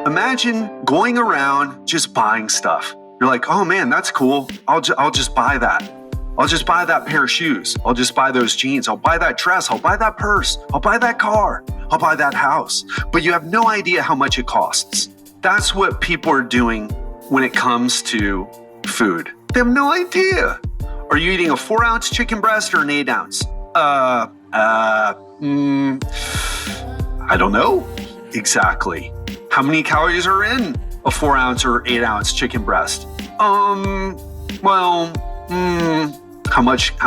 Imagine going around just buying stuff. You're like, oh man, that's cool. I'll just buy that. I'll just buy that pair of shoes. I'll just buy those jeans. I'll buy that dress. I'll buy that purse. I'll buy that car. I'll buy that house. But you have no idea how much it costs. That's what people are doing when it comes to food. They have no idea. Are you eating a 4-ounce chicken breast or an 8-ounce? I don't know exactly. How many calories are in a 4-ounce or 8-ounce chicken breast? How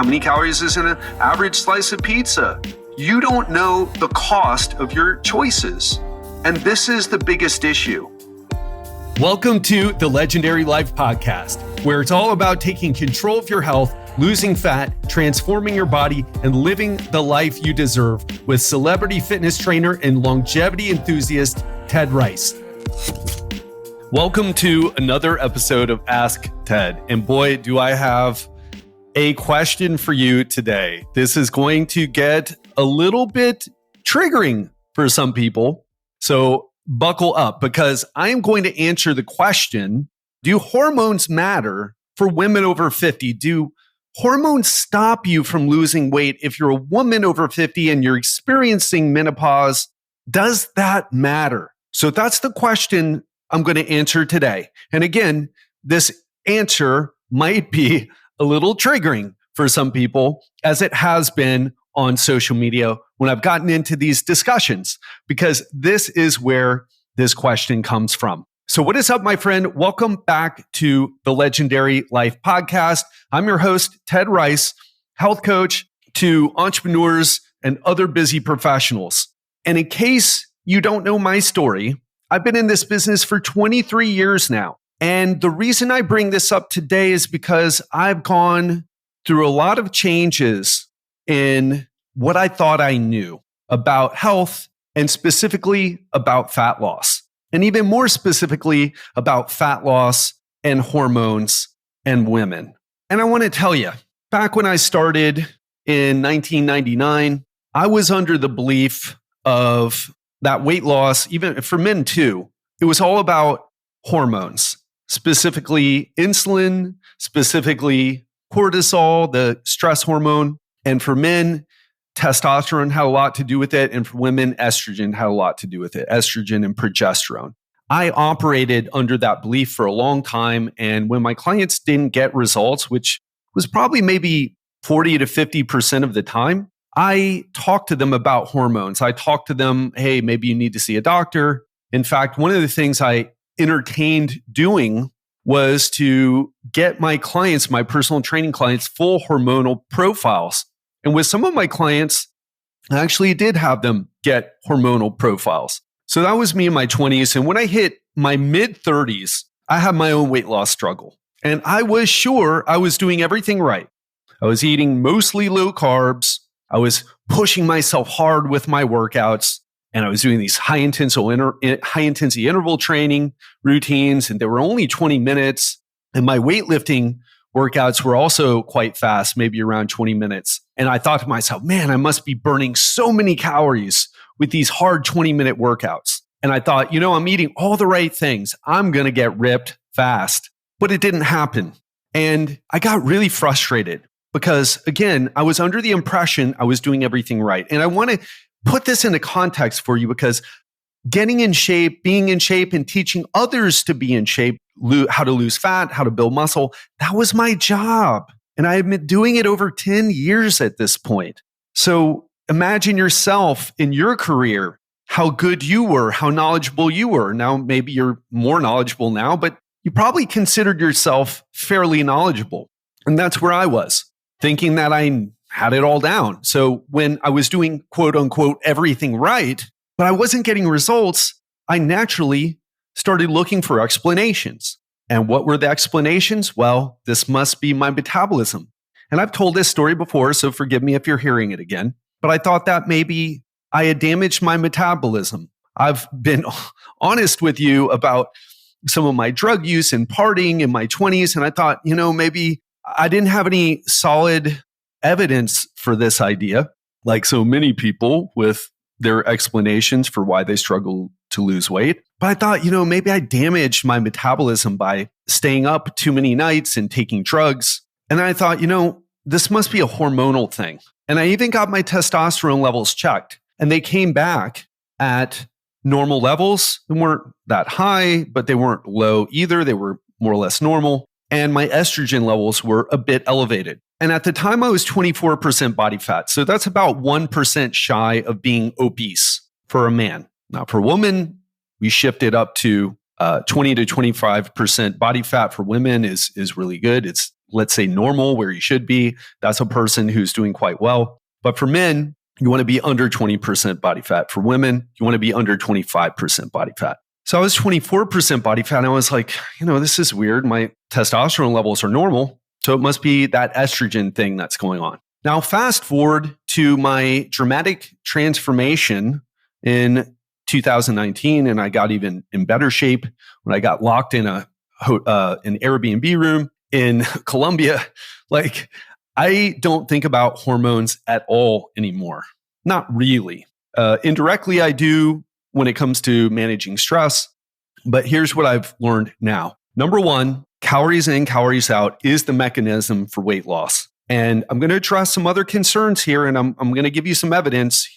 many calories is in an average slice of pizza? You don't know the cost of your choices. And this is the biggest issue. Welcome to the Legendary Life Podcast, where it's all about taking control of your health, losing fat, transforming your body, and living the life you deserve with celebrity fitness trainer and longevity enthusiast, Ted Rice. Welcome to another episode of Ask Ted. And boy, do I have a question for you today. This is going to get a little bit triggering for some people. So buckle up, because I am going to answer the question, do hormones matter for women over 50? Do hormones stop you from losing weight if you're a woman over 50 and you're experiencing menopause? Does that matter? So that's the question I'm going to answer today. And again, this answer might be a little triggering for some people, as it has been on social media when I've gotten into these discussions, because this is where this question comes from. So what is up, my friend? Welcome back to the Legendary Life Podcast. I'm your host, Ted Rice, health coach to entrepreneurs and other busy professionals. And in case you don't know my story, I've been in this business for 23 years now. And the reason I bring this up today is because I've gone through a lot of changes in what I thought I knew about health, and specifically about fat loss, and even more specifically about fat loss and hormones and women. And I want to tell you, back when I started in 1999, I was under the belief of that weight loss, even for men too, it was all about hormones, specifically insulin, specifically cortisol, the stress hormone. And for men, testosterone had a lot to do with it. And for women, estrogen had a lot to do with it, estrogen and progesterone. I operated under that belief for a long time. And when my clients didn't get results, which was probably maybe 40 to 50% of the time, I talked to them about hormones. I talked to them, hey, maybe you need to see a doctor. In fact, one of the things I entertained doing was to get my clients, my personal training clients, full hormonal profiles. And with some of my clients, I actually did have them get hormonal profiles. So that was me in my 20s. And when I hit my mid-30s, I had my own weight loss struggle. And I was sure I was doing everything right. I was eating mostly low carbs. I was pushing myself hard with my workouts, and I was doing these high intensity interval training routines, and they were only 20 minutes. And my weightlifting workouts were also quite fast, maybe around 20 minutes. And I thought to myself, man, I must be burning so many calories with these hard 20-minute workouts. And I thought, I'm eating all the right things. I'm going to get ripped fast. But it didn't happen. And I got really frustrated because, again, I was under the impression I was doing everything right. And I want to put this into context for you, because getting in shape, being in shape, and teaching others to be in shape, how to lose fat, how to build muscle, that was my job. And I have been doing it over 10 years at this point. So imagine yourself in your career, how good you were, how knowledgeable you were. Now, maybe you're more knowledgeable now, but you probably considered yourself fairly knowledgeable. And that's where I was, thinking that I had it all down. So when I was doing, quote unquote, everything right, but I wasn't getting results, I naturally started looking for explanations. And what were the explanations? Well, this must be my metabolism. And I've told this story before, so forgive me if you're hearing it again. But I thought that maybe I had damaged my metabolism. I've been honest with you about some of my drug use and partying in my 20s. And I thought, maybe I didn't have any solid evidence for this idea, like so many people with their explanations for why they struggle to lose weight. But I thought, maybe I damaged my metabolism by staying up too many nights and taking drugs. And I thought, this must be a hormonal thing. And I even got my testosterone levels checked, and they came back at normal levels. They weren't that high, but they weren't low either. They were more or less normal. And my estrogen levels were a bit elevated. And at the time, I was 24% body fat. So that's about 1% shy of being obese for a man. Now, for a woman, we shifted up to 20 to 25% body fat for women is really good. It's, let's say, normal where you should be. That's a person who's doing quite well. But for men, you want to be under 20% body fat. For women, you want to be under 25% body fat. So I was 24% body fat. And I was like, this is weird. My testosterone levels are normal. So it must be that estrogen thing that's going on. Now, fast forward to my dramatic transformation in 2019, and I got even in better shape when I got locked in an Airbnb room in Colombia. Like, I don't think about hormones at all anymore. Not really. Indirectly, I do when it comes to managing stress. But here's what I've learned now. Number one, calories in, calories out is the mechanism for weight loss. And I'm going to address some other concerns here, and I'm going to give you some evidence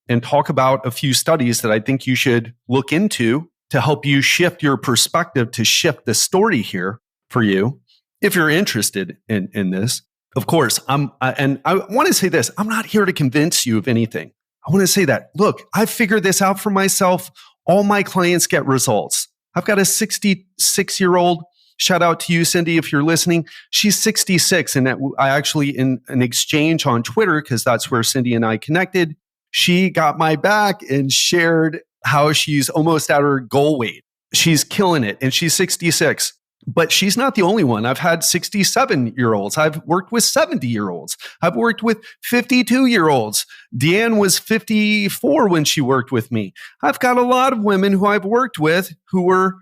and talk about a few studies that I think you should look into to help you shift your perspective, to shift the story here for you, if you're interested in this. Of course, and I want to say this, I'm not here to convince you of anything. I want to say that, look, I figured this out for myself. All my clients get results. I've got a 66-year-old. Shout out to you, Cindy, if you're listening. She's 66. And I actually, in an exchange on Twitter, because that's where Cindy and I connected, she got my back and shared how she's almost at her goal weight. She's killing it. And she's 66. But she's not the only one. I've had 67-year-olds. I've worked with 70-year-olds. I've worked with 52-year-olds. Deanne was 54 when she worked with me. I've got a lot of women who I've worked with who were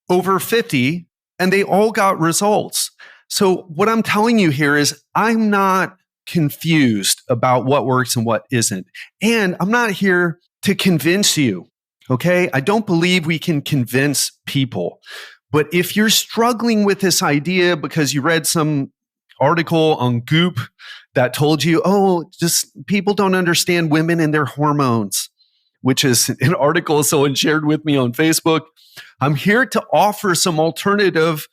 over 50, and they all got results. So what I'm telling you here is I'm not confused about what works and what isn't. And I'm not here to convince you, okay? I don't believe we can convince people. But if you're struggling with this idea because you read some article on Goop that told you, just people don't understand women and their hormones, which is an article someone shared with me on Facebook, I'm here to offer some alternative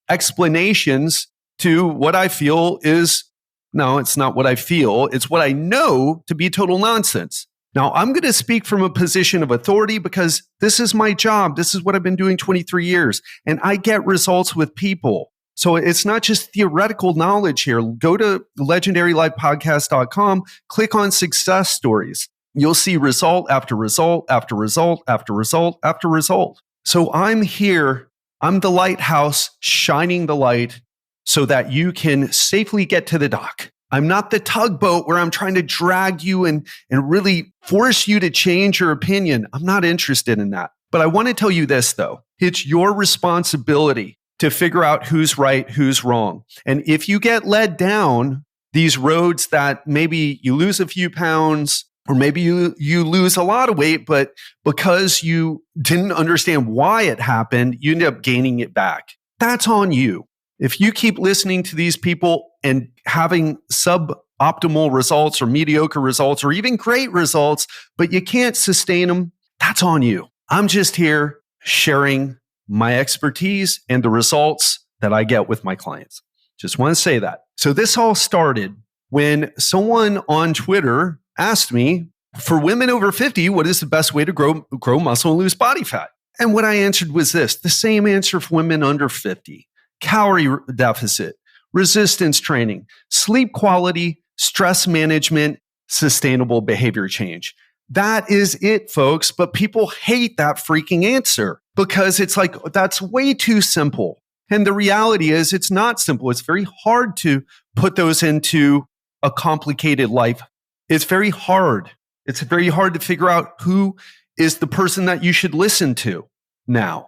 explanations to what I feel is, no, it's not what I feel, it's what I know to be total nonsense. Now, I'm going to speak from a position of authority because this is my job. This is what I've been doing 23 years, and I get results with people. So it's not just theoretical knowledge here. Go to legendarylifepodcast.com, click on success stories. You'll see result after result after result after result after result. So I'm here. I'm the lighthouse shining the light so that you can safely get to the dock. I'm not the tugboat where I'm trying to drag you and really force you to change your opinion. I'm not interested in that. But I want to tell you this, though. It's your responsibility to figure out who's right, who's wrong. And if you get led down these roads that maybe you lose a few pounds or maybe you lose a lot of weight, but because you didn't understand why it happened, you end up gaining it back. That's on you. If you keep listening to these people and having suboptimal results or mediocre results or even great results, but you can't sustain them, that's on you. I'm just here sharing my expertise and the results that I get with my clients. Just want to say that. So this all started when someone on Twitter asked me, for women over 50, what is the best way to grow muscle and lose body fat? And what I answered was this, the same answer for women under 50. Calorie deficit, resistance training, sleep quality, stress management, sustainable behavior change. That is it, folks. But people hate that freaking answer because it's like, that's way too simple. And the reality is it's not simple. It's very hard to put those into a complicated life. It's very hard. It's very hard to figure out who is the person that you should listen to now.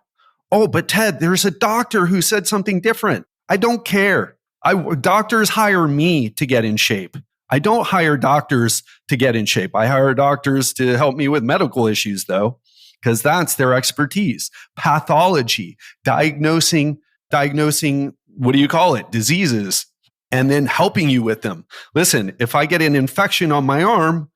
Oh, but Ted, there's a doctor who said something different. I don't care. Doctors hire me to get in shape. I don't hire doctors to get in shape. I hire doctors to help me with medical issues, though. because that's their expertise. Pathology, diagnosing, what do you call it? Diseases, and then helping you with them. Listen, if I get an infection on my arm,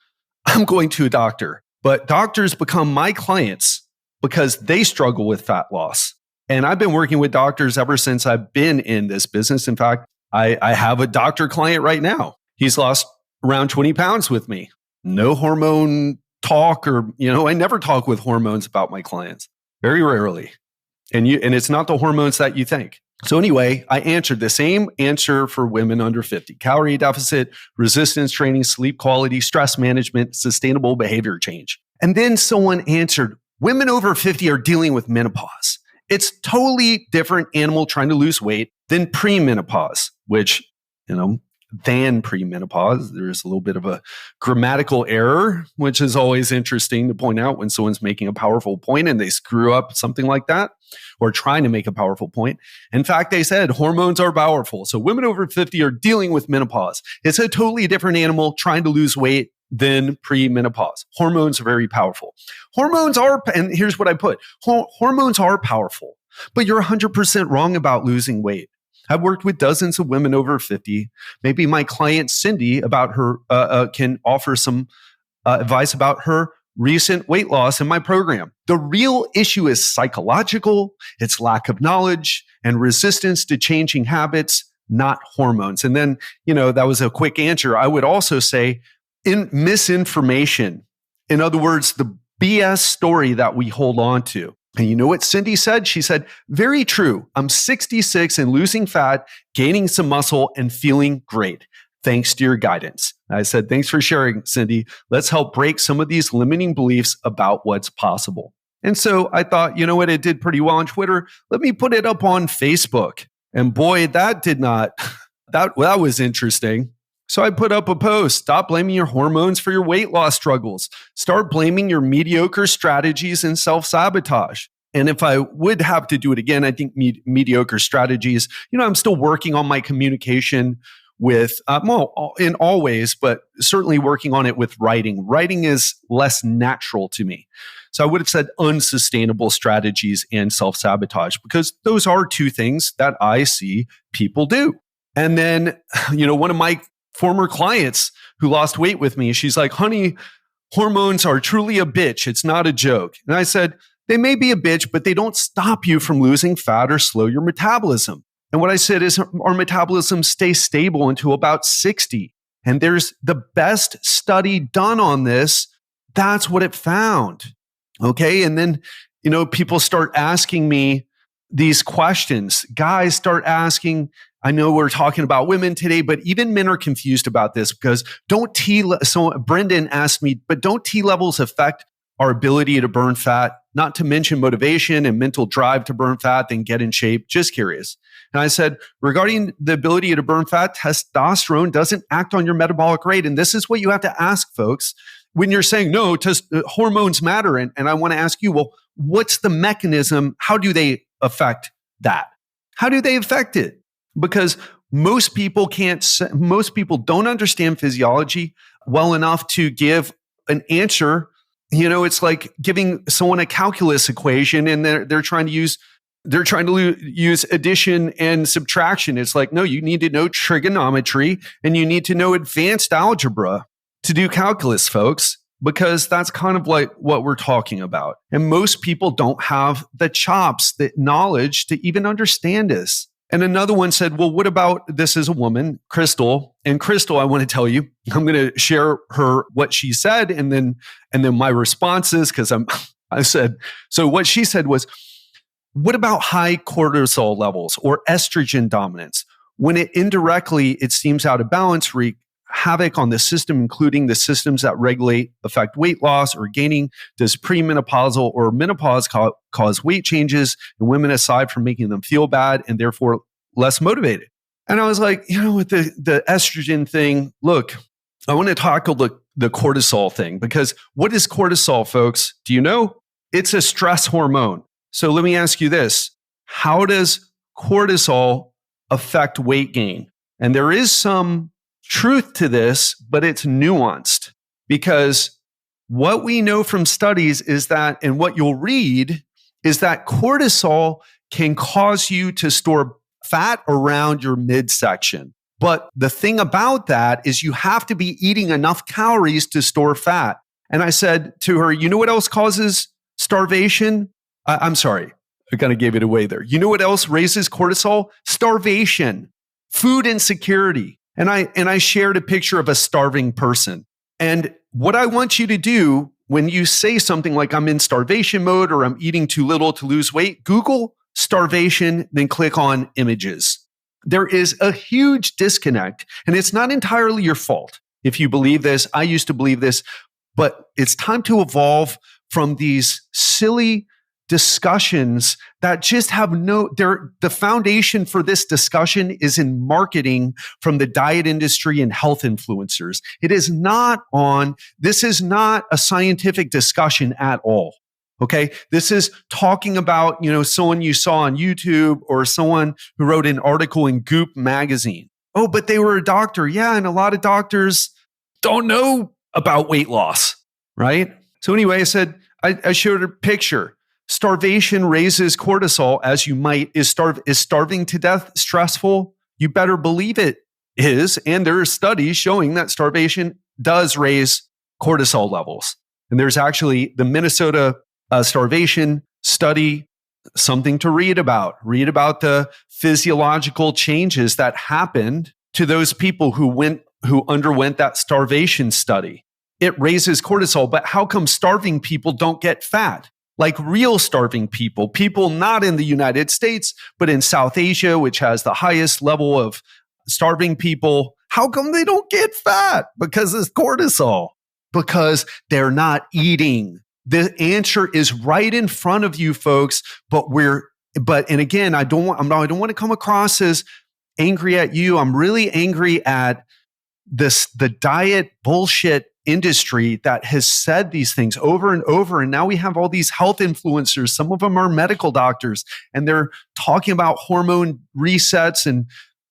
I'm going to a doctor. But doctors become my clients because they struggle with fat loss. And I've been working with doctors ever since I've been in this business. In fact, I have a doctor client right now. He's lost around 20 pounds with me. No hormone talk, or, I never talk with hormones about my clients, very rarely. And it's not the hormones that you think. So anyway, I answered the same answer for women under 50: calorie deficit, resistance training, sleep quality, stress management, sustainable behavior change. And then someone answered, women over 50 are dealing with menopause. It's totally different animal trying to lose weight than premenopause, which, than premenopause. There's a little bit of a grammatical error, which is always interesting to point out when someone's making a powerful point and they screw up something like that, or trying to make a powerful point. In fact, they said hormones are powerful. So women over 50 are dealing with menopause. It's a totally different animal trying to lose weight than premenopause. Hormones are very powerful. Hormones are, and here's what I put, hormones are powerful, but you're 100% wrong about losing weight. I've worked with dozens of women over 50. Maybe my client Cindy about her can offer some advice about her recent weight loss in my program. The real issue is psychological. It's lack of knowledge and resistance to changing habits, not hormones. And then, that was a quick answer. I would also say in misinformation. In other words, the BS story that we hold on to. And you know what Cindy said? She said, very true. I'm 66 and losing fat, gaining some muscle, and feeling great. Thanks to your guidance. I said, thanks for sharing, Cindy. Let's help break some of these limiting beliefs about what's possible. And so I thought, you know what? It did pretty well on Twitter. Let me put it up on Facebook. And boy, that was interesting. So I put up a post: stop blaming your hormones for your weight loss struggles. Start blaming your mediocre strategies and self-sabotage. And if I would have to do it again, I think mediocre strategies, I'm still working on my communication with, in all ways, but certainly working on it with writing. Writing is less natural to me. So I would have said unsustainable strategies and self-sabotage, because those are two things that I see people do. And then, one of my former clients who lost weight with me, she's like, honey, hormones are truly a bitch. It's not a joke. And I said, they may be a bitch, but they don't stop you from losing fat or slow your metabolism. And what I said is our metabolism stays stable until about 60. And there's the best study done on this. That's what it found. Okay. And then, people start asking me these questions. Guys start asking, I know we're talking about women today, but even men are confused about this, because so Brendan asked me, but don't T levels affect our ability to burn fat? Not to mention motivation and mental drive to burn fat, then get in shape. Just curious. And I said, regarding the ability to burn fat, testosterone doesn't act on your metabolic rate. And this is what you have to ask folks when you're saying, no, hormones matter. And I want to ask you, well, what's the mechanism? How do they affect that? How do they affect it? Because most people don't understand physiology well enough to give an answer. It's like giving someone a calculus equation and they're trying to use addition and subtraction. It's like, no, you need to know trigonometry and you need to know advanced algebra to do calculus, folks, because that's kind of like what we're talking about. And most people don't have the chops, the knowledge to even understand this. And another one said, well, what about, this is a woman, Crystal. And Crystal, I want to tell you, I'm going to share what she said and then my responses, because I said, so what she said was, what about high cortisol levels or estrogen dominance? When it indirectly, it seems out of balance, wreak havoc on the system, including the systems that affect weight loss or gaining. Does premenopausal or menopause cause weight changes in women, aside from making them feel bad and therefore less motivated? And I was like, with the estrogen thing, look, I want to tackle the cortisol thing, because what is cortisol, folks? Do you know? It's a stress hormone. So let me ask you this. How does cortisol affect weight gain? And there is some truth to this, but it's nuanced, because What we know from studies is that, and what you'll read is that cortisol can cause you to store fat around your midsection. But the thing about that is you have to be eating enough calories to store fat. And I said to her, you know what else causes starvation? I'm sorry, I kind of gave it away there. You know what else raises cortisol? Starvation, food insecurity. And I shared a picture of a starving person. And what I want you to do when you say something like I'm in starvation mode or I'm eating too little to lose weight, Google starvation, then click on images. There is a huge disconnect, and it's not entirely your fault. If you believe this, I used to believe this, but it's time to evolve from these silly discussions that just have the foundation for this discussion is in marketing from the diet industry and health influencers. This is not a scientific discussion at all. Okay. This is talking about, someone you saw on YouTube or someone who wrote an article in Goop magazine. Oh, but they were a doctor. Yeah. And a lot of doctors don't know about weight loss. Right. So anyway, I said, I showed a picture. Starvation raises cortisol, as you might. Is starving to death stressful? You better believe it is. And there are studies showing that starvation does raise cortisol levels. And there's actually the Minnesota starvation study, something to read about. Read about the physiological changes that happened to those people who underwent that starvation study. It raises cortisol, but how come starving people don't get fat? Like real starving people not in the United States, but in South Asia, which has the highest level of starving people. How come they don't get fat? Because it's cortisol. Because they're not eating. The answer is right in front of you, folks. And again, I don't want to come across as angry at you. I'm really angry at the diet bullshit industry that has said these things over and over. And now we have all these health influencers. Some of them are medical doctors, and they're talking about hormone resets and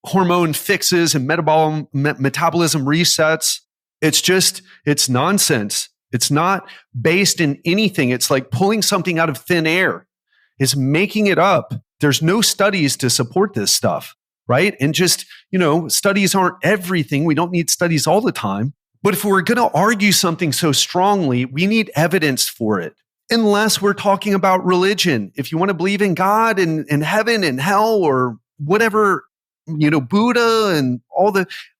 hormone fixes and metabolism resets. It's nonsense. It's not based in anything. It's like pulling something out of thin air. It's making it up. There's no studies to support this stuff, right? And studies aren't everything. We don't need studies all the time. But if we're going to argue something so strongly, we need evidence for it. Unless we're talking about religion. If you want to believe in God and heaven and hell or whatever, Buddha and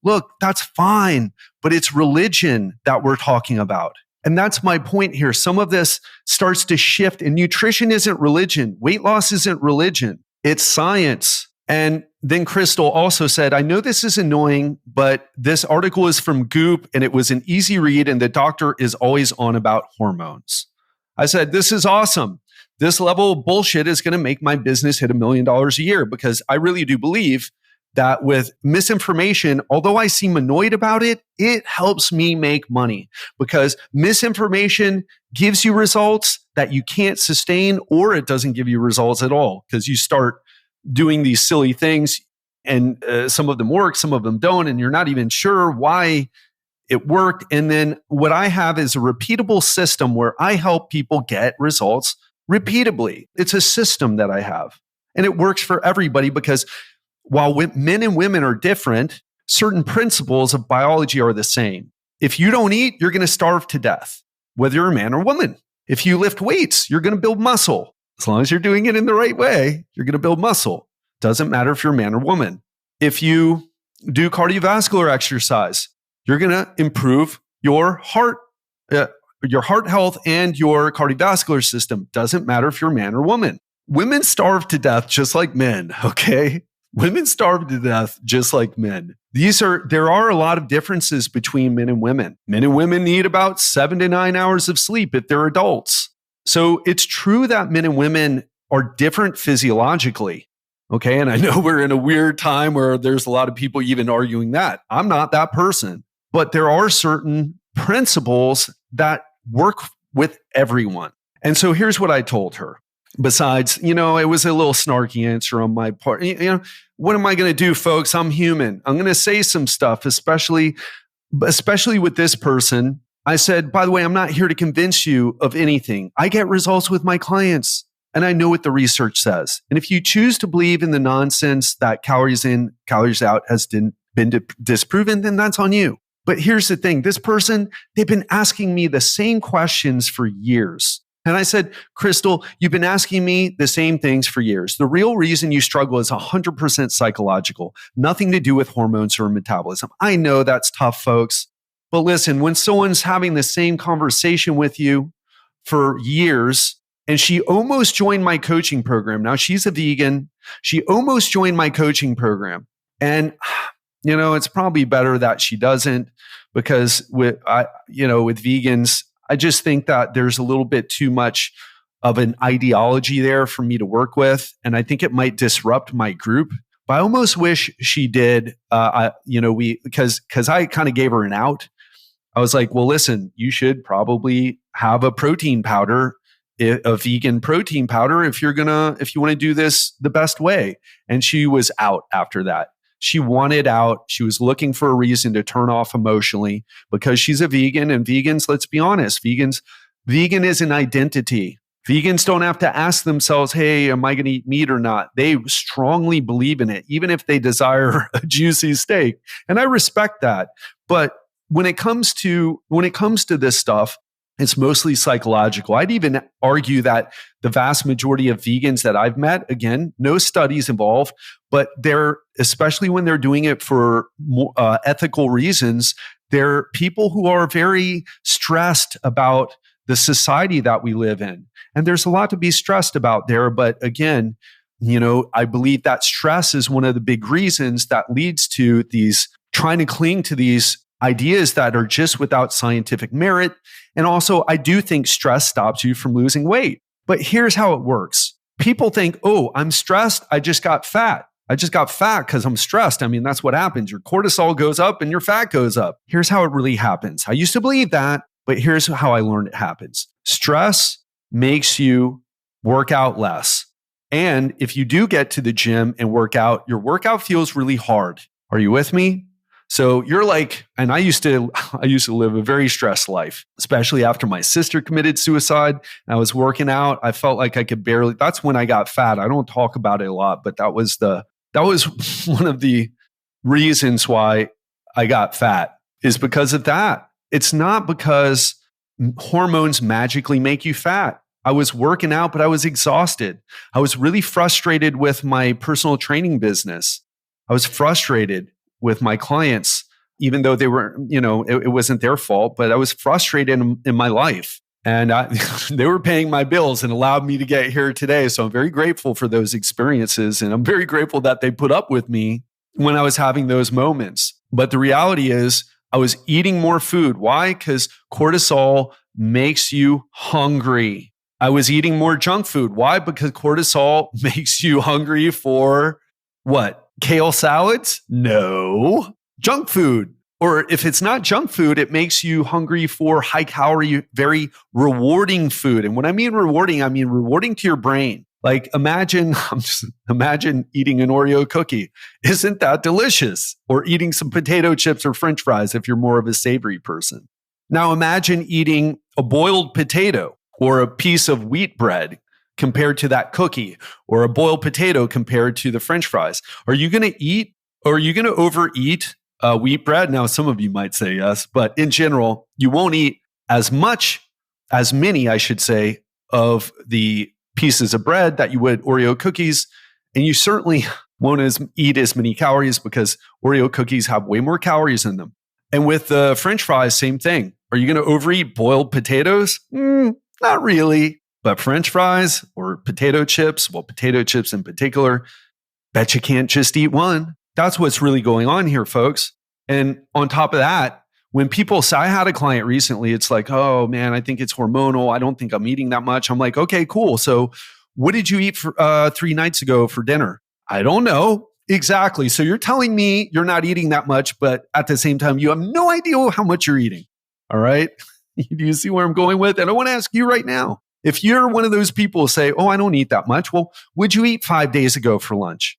look, that's fine. But it's religion that we're talking about. And that's my point here. Some of this starts to shift, and nutrition isn't religion. Weight loss isn't religion. It's science. And then Crystal also said, I know this is annoying, but this article is from Goop and it was an easy read, and the doctor is always on about hormones. I said, this is awesome. This level of bullshit is going to make my business hit $1 million a year, because I really do believe that with misinformation, although I seem annoyed about it, it helps me make money, because misinformation gives you results that you can't sustain, or it doesn't give you results at all, because you start doing these silly things, and some of them work, some of them don't, and you're not even sure why it worked. And then what I have is a repeatable system where I help people get results repeatably. It's a system that I have, and it works for everybody, because while men and women are different, certain principles of biology are the same. If you don't eat, you're going to starve to death, whether you're a man or woman. If you lift weights, you're going to build muscle. As long as you're doing it in the right way, you're going to build muscle. Doesn't matter if you're a man or woman. If you do cardiovascular exercise, you're going to improve your heart health and your cardiovascular system. Doesn't matter if you're a man or woman. Women starve to death just like men, okay? Women starve to death just like men. There are a lot of differences between men and women. Men and women need about 7 to 9 hours of sleep if they're adults. So it's true that men and women are different physiologically. Okay. And I know we're in a weird time where there's a lot of people even arguing that. I'm not that person, but there are certain principles that work with everyone. And so here's what I told her. Besides, it was a little snarky answer on my part. What am I going to do, folks? I'm human. I'm going to say some stuff, especially with this person. I said, by the way, I'm not here to convince you of anything. I get results with my clients and I know what the research says. And if you choose to believe in the nonsense that calories in, calories out has been disproven, then that's on you. But here's the thing. This person, they've been asking me the same questions for years. And I said, Crystal, you've been asking me the same things for years. The real reason you struggle is 100% psychological, nothing to do with hormones or metabolism. I know that's tough, folks. But listen, when someone's having the same conversation with you for years, and she almost joined my coaching program. Now she's a vegan. She almost joined my coaching program. And, it's probably better that she doesn't, because with vegans, I just think that there's a little bit too much of an ideology there for me to work with. And I think it might disrupt my group. But I almost wish she did, because I kind of gave her an out. I was like, well, listen, you should probably have a protein powder, a vegan protein powder, if you want to do this the best way. And she was out after that. She wanted out. She was looking for a reason to turn off emotionally because she's a vegan. And vegans, let's be honest, vegan is an identity. Vegans don't have to ask themselves, hey, am I going to eat meat or not? They strongly believe in it, even if they desire a juicy steak. And I respect that. But when it comes to this stuff, it's mostly psychological. I'd even argue that the vast majority of vegans that I've met, again, no studies involved, but especially when they're doing it for ethical reasons, they're people who are very stressed about the society that we live in. And there's a lot to be stressed about there. But again, I believe that stress is one of the big reasons that leads to these trying to cling to these ideas that are just without scientific merit. And also, I do think stress stops you from losing weight. But here's how it works. People think, oh, I'm stressed. I just got fat. I just got fat because I'm stressed. I mean, that's what happens. Your cortisol goes up and your fat goes up. Here's how it really happens. I used to believe that, but here's how I learned it happens. Stress makes you work out less. And if you do get to the gym and work out, your workout feels really hard. Are you with me? So you're like, and I used to live a very stressed life, especially after my sister committed suicide. I was working out. I felt like I could barely, that's when I got fat. I don't talk about it a lot, but that was one of the reasons why I got fat, is because of that. It's not because hormones magically make you fat. I was working out, but I was exhausted. I was really frustrated with my personal training business. I was frustrated with my clients, even though they were, it wasn't their fault, but I was frustrated in my life. And they were paying my bills and allowed me to get here today. So I'm very grateful for those experiences. And I'm very grateful that they put up with me when I was having those moments. But the reality is I was eating more food. Why? Because cortisol makes you hungry. I was eating more junk food. Why? Because cortisol makes you hungry for what? Kale salads? No. Junk food. Or if it's not junk food, it makes you hungry for high calorie, very rewarding food. And when I mean rewarding to your brain. Like imagine eating an Oreo cookie. Isn't that delicious? Or eating some potato chips or French fries if you're more of a savory person. Now imagine eating a boiled potato or a piece of wheat bread compared to that cookie, or a boiled potato compared to the French fries. Are you going to overeat wheat bread? Now, some of you might say yes, but in general, you won't eat as many, I should say, of the pieces of bread that you would Oreo cookies. And you certainly won't eat as many calories because Oreo cookies have way more calories in them. And with the French fries, same thing. Are you going to overeat boiled potatoes? Not really. But French fries or potato chips, well, potato chips in particular, bet you can't just eat one. That's what's really going on here, folks. And on top of that, when people say, I had a client recently, it's like, oh man, I think it's hormonal. I don't think I'm eating that much. I'm like, okay, cool. So what did you eat for 3 nights ago for dinner? I don't know. Exactly. So you're telling me you're not eating that much, but at the same time, you have no idea how much you're eating. All right. Do you see where I'm going with? And I want to ask you right now. If you're one of those people who say, oh, I don't eat that much. Well, what'd you eat 5 days ago for lunch?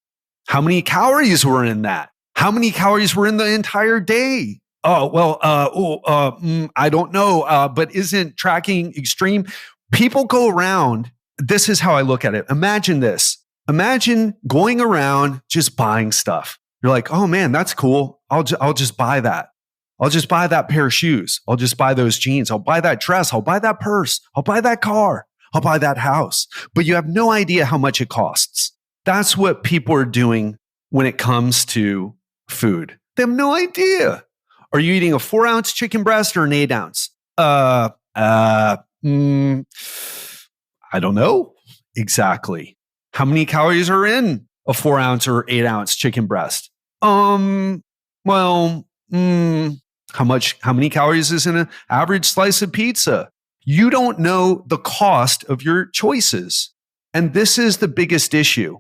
How many calories were in that? How many calories were in the entire day I don't know, but isn't tracking extreme? People go around. This is how I look at it. Imagine this. Imagine going around just buying stuff. You're like, oh man, that's cool. I'll just buy that. I'll just buy that pair of shoes. I'll just buy those jeans. I'll buy that dress. I'll buy that purse. I'll buy that car. I'll buy that house. But you have no idea how much it costs. That's what people are doing when it comes to food. They have no idea. Are you eating a 4-ounce chicken breast or an 8-ounce? I don't know exactly. How many calories are in a 4-ounce or 8-ounce chicken breast? How many calories is in an average slice of pizza? You don't know the cost of your choices. And this is the biggest issue.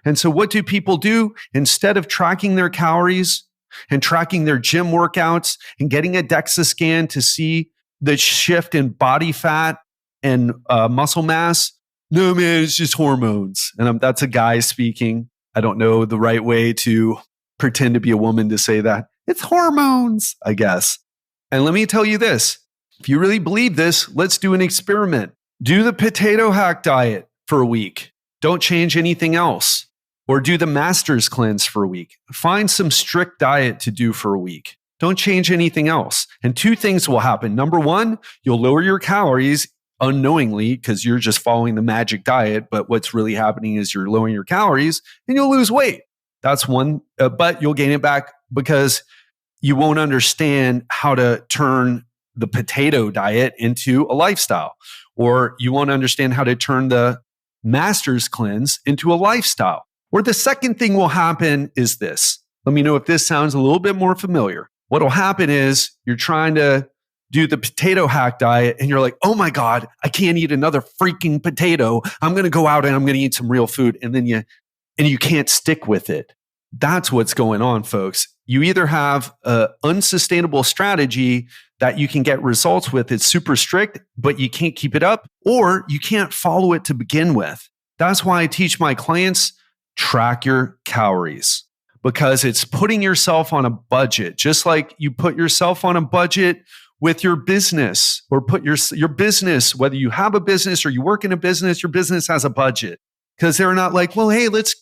And so what do people do? Instead of tracking their calories and tracking their gym workouts and getting a DEXA scan to see the shift in body fat and muscle mass, no, man, it's just hormones. And that's a guy speaking. I don't know the right way to pretend to be a woman to say that. It's hormones, I guess. And let me tell you this. If you really believe this, let's do an experiment. Do the potato hack diet for a week. Don't change anything else. Or do the master's cleanse for a week. Find some strict diet to do for a week. Don't change anything else. And 2 things will happen. Number 1, you'll lower your calories unknowingly because you're just following the magic diet. But what's really happening is you're lowering your calories and you'll lose weight. That's one, but you'll gain it back because you won't understand how to turn the potato diet into a lifestyle, or you won't understand how to turn the master's cleanse into a lifestyle. Or the second thing will happen is this. Let me know if this sounds a little bit more familiar. What will happen is you're trying to do the potato hack diet and you're like, oh my God, I can't eat another freaking potato. I'm going to go out and I'm going to eat some real food. And then you can't stick with it. That's what's going on, folks. You either have an unsustainable strategy that you can get results with. It's super strict, but you can't keep it up, or you can't follow it to begin with. That's why I teach my clients, track your calories, because it's putting yourself on a budget, just like you put yourself on a budget with your business, or put your business, whether you have a business or you work in a business, your business has a budget. Because they're not like, well, hey, let's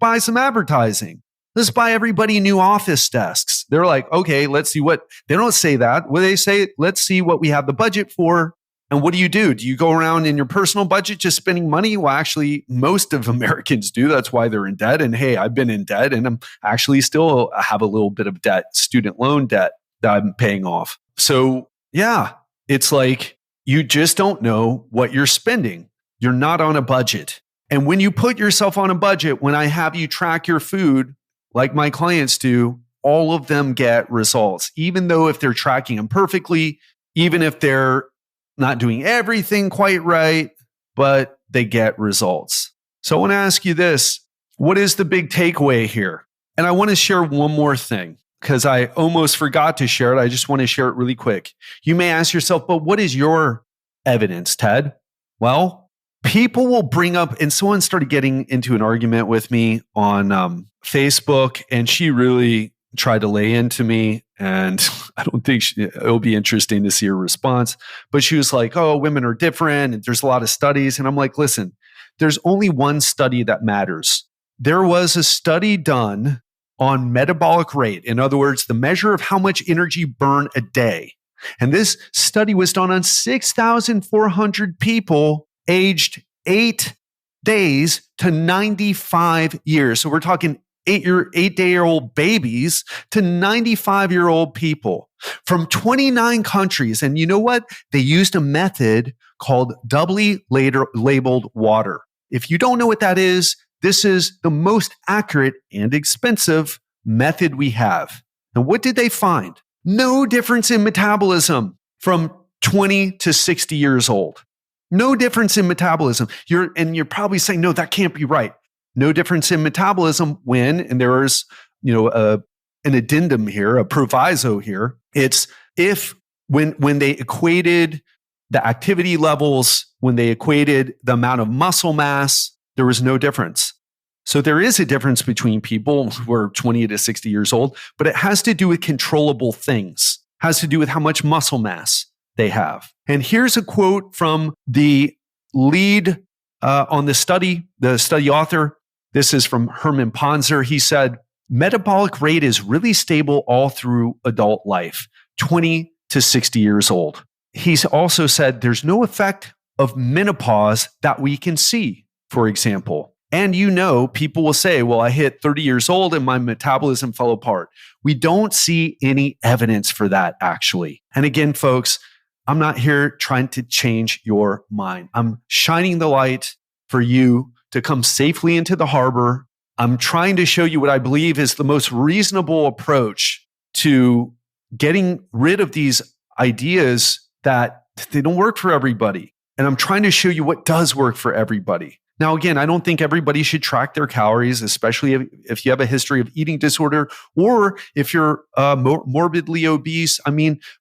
buy some advertising. Let's buy everybody new office desks. They're like, okay, let's see what, they don't say that. What they say, let's see what we have the budget for. And what do? Do you go around in your personal budget just spending money? Well, actually, most of Americans do. That's why they're in debt. And hey, I've been in debt and I'm actually still have a little bit of debt, student loan debt that I'm paying off. So yeah, it's like you just don't know what you're spending. You're not on a budget. And when you put yourself on a budget, when I have you track your food, like my clients do, all of them get results, even though if they're tracking them perfectly, even if they're not doing everything quite right, but they get results. So I want to ask you this. What is the big takeaway here? And I want to share one more thing because I almost forgot to share it. I just want to share it really quick. You may ask yourself, but what is your evidence, Ted? Well, people will bring up, and someone started getting into an argument with me on Facebook, and she really tried to lay into me. And I don't think it'll be interesting to see her response. But she was like, oh, women are different. And there's a lot of studies. And I'm like, listen, there's only one study that matters. There was a study done on metabolic rate. In other words, the measure of how much energy burn a day. And this study was done on 6,400 people aged 8 days to 95 years. So we're talking 8-day-old babies to 95-year-old people from 29 countries. And you know what? They used a method called doubly labeled water. If you don't know what that is, this is the most accurate and expensive method we have. And what did they find? No difference in metabolism from 20 to 60 years old. No difference in metabolism. You're probably saying, no, that can't be right. No difference in metabolism when, and there is, an addendum here, a proviso here. It's when they equated the activity levels, when they equated the amount of muscle mass, there was no difference. So there is a difference between people who are 20 to 60 years old, but it has to do with controllable things, has to do with how much muscle mass they have. And here's a quote from the lead on the study author. This is from Herman Ponzer. He said, metabolic rate is really stable all through adult life, 20 to 60 years old. He's also said there's no effect of menopause that we can see, for example. And people will say, well, I hit 30 years old and my metabolism fell apart. We don't see any evidence for that, actually. And again, folks, I'm not here trying to change your mind. I'm shining the light for you to come safely into the harbor. I'm trying to show you what I believe is the most reasonable approach to getting rid of these ideas that they don't work for everybody. And I'm trying to show you what does work for everybody. Now, again, I don't think everybody should track their calories, especially if you have a history of eating disorder or if you're morbidly obese.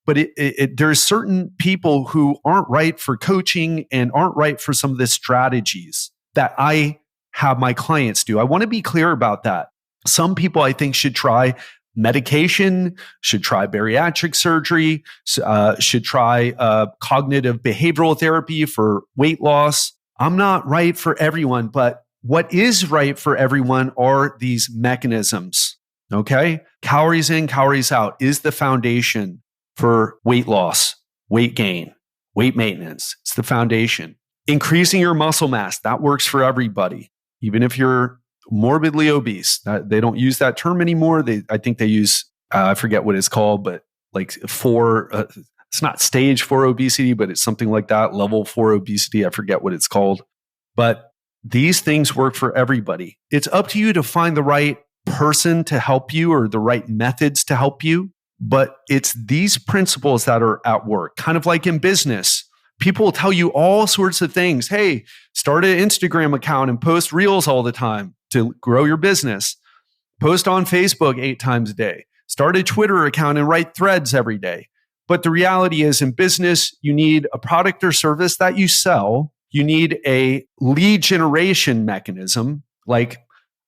But there's certain people who aren't right for coaching and aren't right for some of the strategies that I have my clients do. I want to be clear about that. Some people I think should try medication, should try bariatric surgery, should try cognitive behavioral therapy for weight loss. I'm not right for everyone, but what is right for everyone are these mechanisms, okay? Calories in, calories out is the foundation for weight loss, weight gain, weight maintenance. It's the foundation. Increasing your muscle mass, that works for everybody, even if you're morbidly obese. They don't use that term anymore. I think they use, I forget what it's called, but like it's not stage 4 obesity, but it's something like that, level 4 obesity. I forget what it's called. But these things work for everybody. It's up to you to find the right person to help you or the right methods to help you. But it's these principles that are at work, kind of like in business. People will tell you all sorts of things. Hey, start an Instagram account and post reels all the time to grow your business. Post on Facebook 8 times a day. Start a Twitter account and write threads every day. But the reality is in business, you need a product or service that you sell. You need a lead generation mechanism. Like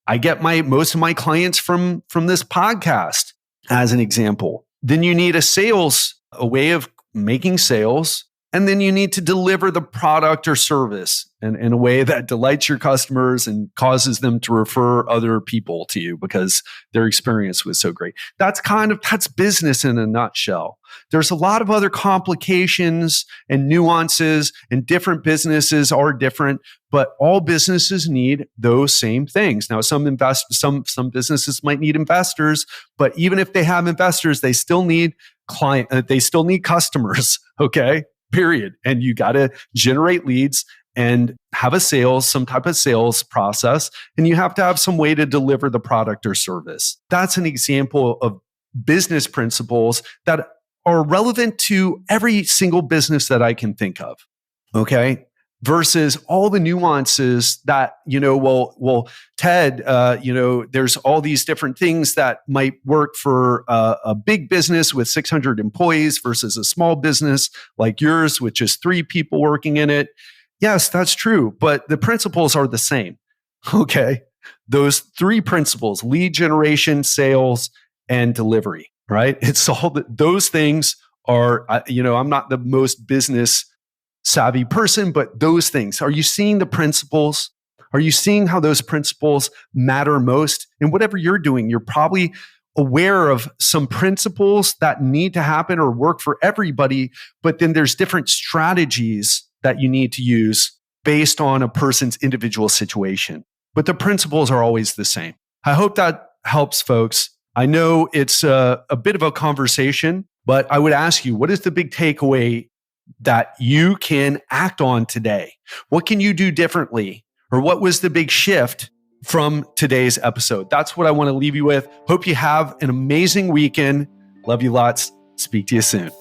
I get most of my clients from this podcast as an example. Then you need a way of making sales. And then you need to deliver the product or service in a way that delights your customers and causes them to refer other people to you because their experience was so great. That's business in a nutshell. There's a lot of other complications and nuances, and different businesses are different, but all businesses need those same things. Now, some businesses might need investors, but even if they have investors, they still need customers, okay? Period. And you got to generate leads and have some type of sales process. And you have to have some way to deliver the product or service. That's an example of business principles that are relevant to every single business that I can think of. Okay. Versus all the nuances that, Ted, there's all these different things that might work for a big business with 600 employees versus a small business like yours with just 3 people working in it. Yes, that's true. But the principles are the same. Okay. Those 3 principles, lead generation, sales, and delivery, right? It's all those things are, I'm not the most business savvy person, but those things. Are you seeing the principles? Are you seeing how those principles matter most? And whatever you're doing, you're probably aware of some principles that need to happen or work for everybody, but then there's different strategies that you need to use based on a person's individual situation. But the principles are always the same. I hope that helps, folks. I know it's a bit of a conversation, but I would ask you, what is the big takeaway that you can act on today? What can you do differently? Or what was the big shift from today's episode? That's what I want to leave you with. Hope you have an amazing weekend. Love you lots. Speak to you soon.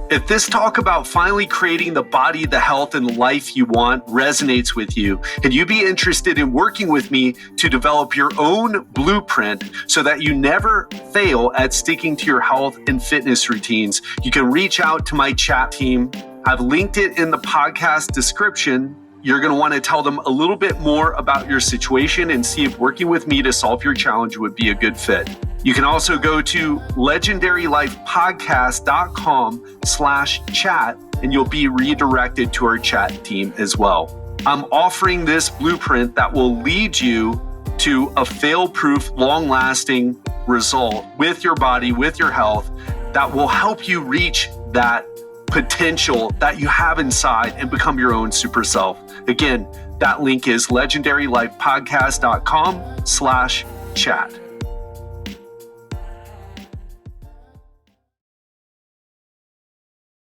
If this talk about finally creating the body, the health, and life you want resonates with you, and you'd be interested in working with me to develop your own blueprint so that you never fail at sticking to your health and fitness routines, you can reach out to my chat team. I've linked it in the podcast description. you're going to want to tell them a little bit more about your situation and see if working with me to solve your challenge would be a good fit. You can also go to legendarylifepodcast.com/chat and you'll be redirected to our chat team as well. I'm offering this blueprint that will lead you to a fail-proof, long-lasting result with your body, with your health, that will help you reach that potential that you have inside and become your own super self. Again, that link is legendarylifepodcast.com/chat.